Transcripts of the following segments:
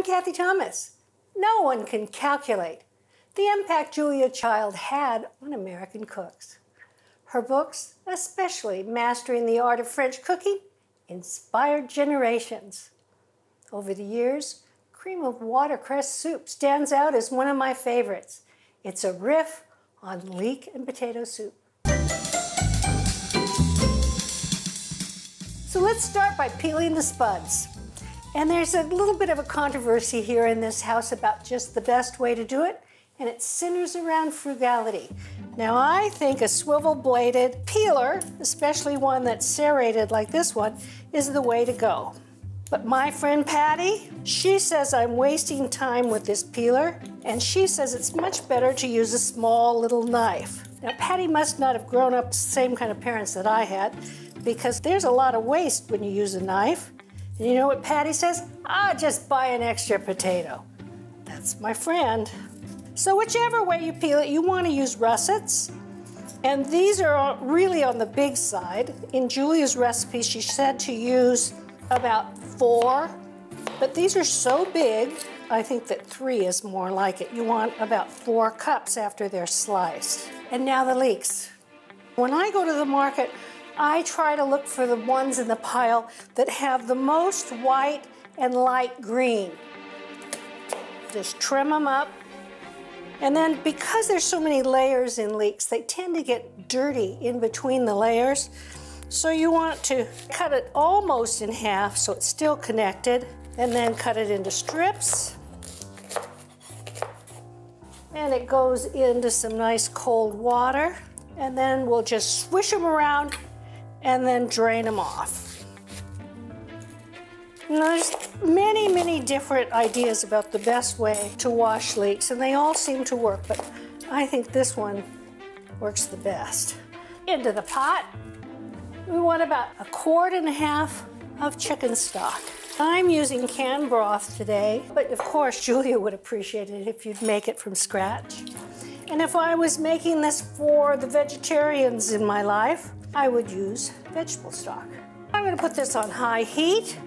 I'm Cathy Thomas. No one can calculate the impact Julia Child had on American cooks. Her books, especially Mastering the Art of French Cooking, inspired generations. Over the years, cream of watercress soup stands out as one of my favorites. It's a riff on leek and potato soup. So let's start by peeling the spuds. And there's a little bit of a controversy here in this house about just the best way to do it, and it centers around frugality. Now, I think a swivel-bladed peeler, especially one that's serrated like this one, is the way to go. But my friend Patty, she says I'm wasting time with this peeler, and she says it's much better to use a small little knife. Now, Patty must not have grown up with the same kind of parents that I had, because there's a lot of waste when you use a knife. And you know what Patty says? Just buy an extra potato. That's my friend. So whichever way you peel it, you want to use russets. And these are really on the big side. In Julia's recipe, she said to use about 4, but these are so big, I think that 3 is more like it. You want about 4 cups after they're sliced. And now the leeks. When I go to the market, I try to look for the ones in the pile that have the most white and light green. Just trim them up. And then because there's so many layers in leeks, they tend to get dirty in between the layers. So you want to cut it almost in half so it's still connected, and then cut it into strips. And it goes into some nice cold water. And then we'll just swish them around and then drain them off. And there's many, many different ideas about the best way to wash leeks, and they all seem to work, but I think this one works the best. Into the pot, we want about 1.5 quarts of chicken stock. I'm using canned broth today, but of course Julia would appreciate it if you'd make it from scratch. And if I was making this for the vegetarians in my life, I would use vegetable stock. I'm going to put this on high heat,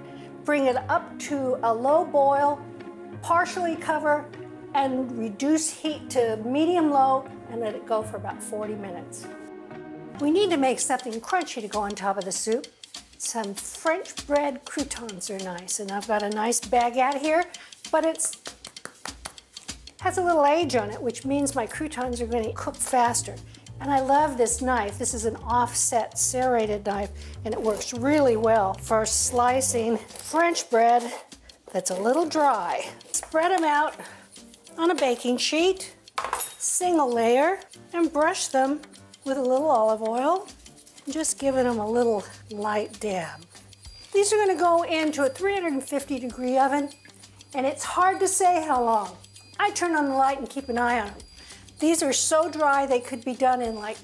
bring it up to a low boil, partially cover, and reduce heat to medium-low, and let it go for about 40 minutes. We need to make something crunchy to go on top of the soup. Some French bread croutons are nice, and I've got a nice baguette here, but it has a little age on it, which means my croutons are going to cook faster. And I love this knife. This is an offset serrated knife, and it works really well for slicing French bread that's a little dry. Spread them out on a baking sheet, single layer, and brush them with a little olive oil, just giving them a little light dab. These are going to go into a 350-degree oven, and it's hard to say how long. I turn on the light and keep an eye on them. These are so dry they could be done in like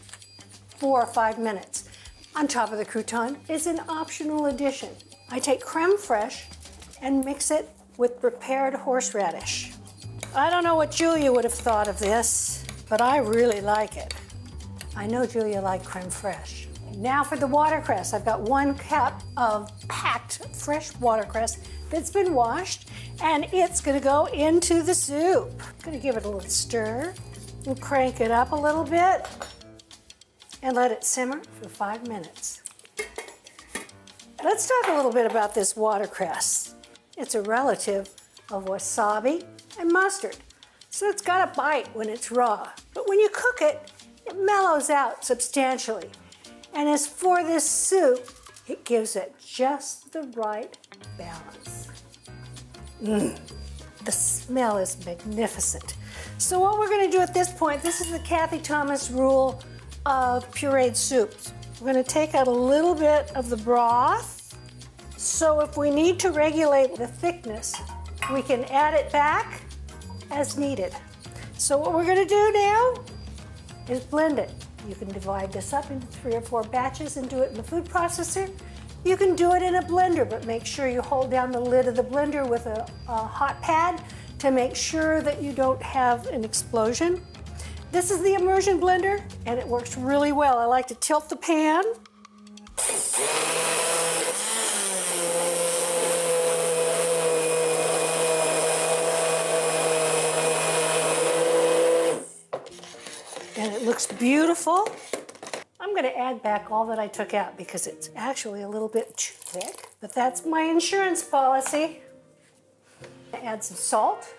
4 or 5 minutes. On top of the crouton is an optional addition. I take creme fraiche and mix it with prepared horseradish. I don't know what Julia would have thought of this, but I really like it. I know Julia liked creme fraiche. Now for the watercress. I've got 1 cup of packed fresh watercress that's been washed, and it's gonna go into the soup. I'm gonna give it a little stir. And crank it up a little bit and let it simmer for 5 minutes. Let's talk a little bit about this watercress. It's a relative of wasabi and mustard, so it's got a bite when it's raw. But when you cook it, it mellows out substantially. And as for this soup, it gives it just the right balance. The smell is magnificent. So what we're going to do at this point, this is the Cathy Thomas rule of pureed soups. We're going to take out a little bit of the broth. So if we need to regulate the thickness, we can add it back as needed. So what we're going to do now is blend it. You can divide this up into 3 or 4 batches and do it in the food processor. You can do it in a blender, but make sure you hold down the lid of the blender with a hot pad to make sure that you don't have an explosion. This is the immersion blender, and it works really well. I like to tilt the pan. looks beautiful. I'm going to add back all that I took out because it's actually a little bit too thick, but that's my insurance policy. Add some salt,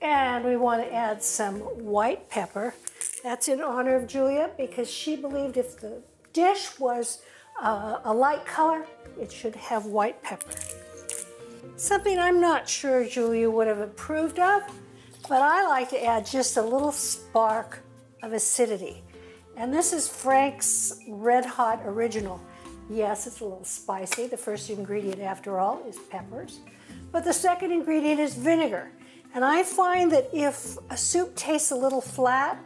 and we want to add some white pepper. That's in honor of Julia because she believed if the dish was a light color, it should have white pepper. Something I'm not sure Julia would have approved of, but I like to add just a little spark of acidity. And this is Frank's Red Hot Original. Yes, it's a little spicy. The first ingredient, after all, is peppers. But the second ingredient is vinegar. And I find that if a soup tastes a little flat,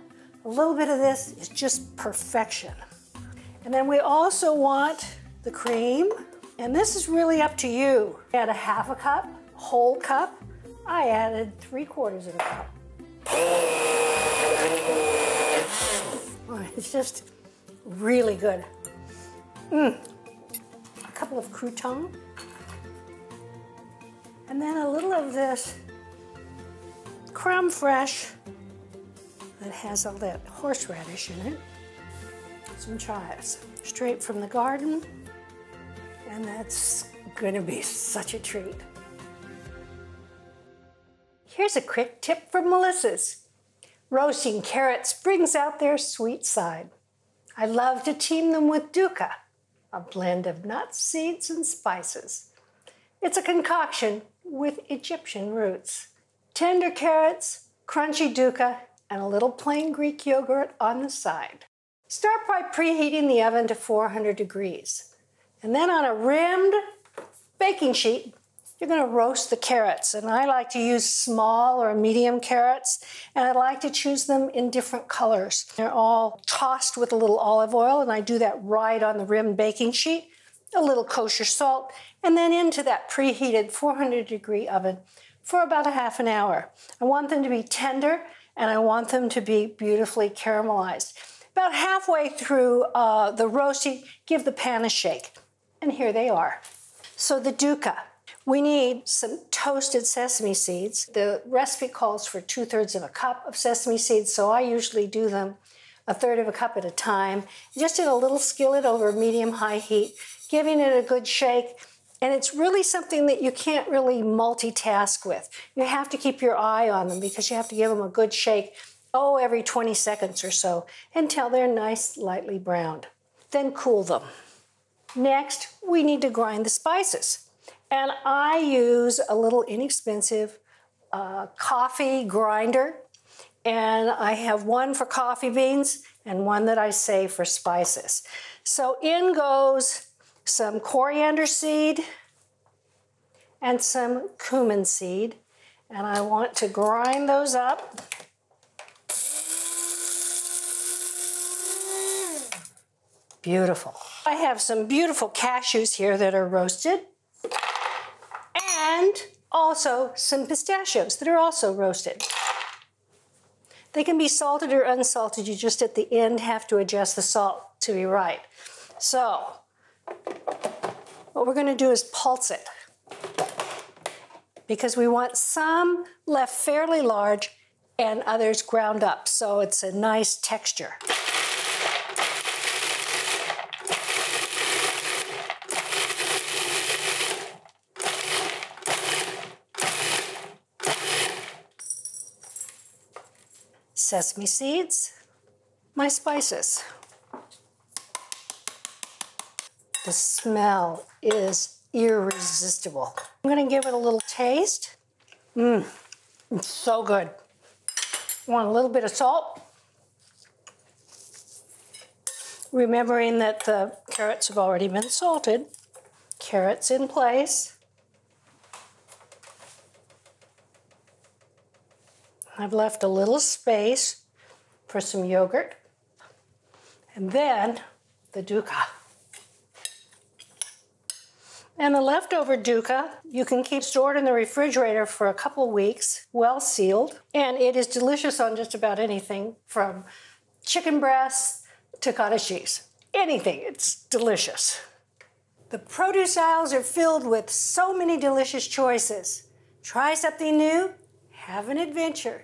a little bit of this is just perfection. And then we also want the cream. And this is really up to you. Add a half a cup, whole cup. I added 3/4 of a cup. It's just really good. A couple of croutons. And then a little of this creme fraiche that has all that horseradish in it. Some chives, straight from the garden. And that's gonna be such a treat. Here's a quick tip from Melissa's. Roasting carrots brings out their sweet side. I love to team them with dukkha, a blend of nuts, seeds, and spices. It's a concoction with Egyptian roots. Tender carrots, crunchy dukkha, and a little plain Greek yogurt on the side. Start by preheating the oven to 400 degrees. And then on a rimmed baking sheet, you're going to roast the carrots. And I like to use small or medium carrots, and I like to choose them in different colors. They're all tossed with a little olive oil, and I do that right on the rimmed baking sheet, a little kosher salt, and then into that preheated 400-degree oven for about a half an hour. I want them to be tender, and I want them to be beautifully caramelized. About halfway through the roasting, give the pan a shake. And here they are. So the dukkha. We need some toasted sesame seeds. The recipe calls for 2/3 of a cup of sesame seeds, so I usually do them 1/3 of a cup at a time, just in a little skillet over medium-high heat, giving it a good shake. And it's really something that you can't really multitask with. You have to keep your eye on them because you have to give them a good shake, every 20 seconds or so, until they're nice, lightly browned. Then cool them. Next, we need to grind the spices. And I use a little inexpensive coffee grinder. And I have one for coffee beans and one that I save for spices. So in goes some coriander seed and some cumin seed. And I want to grind those up. Beautiful. I have some beautiful cashews here that are roasted. And also some pistachios that are also roasted. They can be salted or unsalted. You just at the end have to adjust the salt to be right. So what we're going to do is pulse it because we want some left fairly large and others ground up so it's a nice texture. Sesame seeds, my spices. The smell is irresistible. I'm gonna give it a little taste. It's so good. Want a little bit of salt. Remembering that the carrots have already been salted. Carrots in place. I've left a little space for some yogurt. And then the dukkha. And the leftover dukkha you can keep stored in the refrigerator for a couple weeks, well sealed. And it is delicious on just about anything from chicken breasts to cottage cheese. Anything, it's delicious. The produce aisles are filled with so many delicious choices. Try something new. Have an adventure.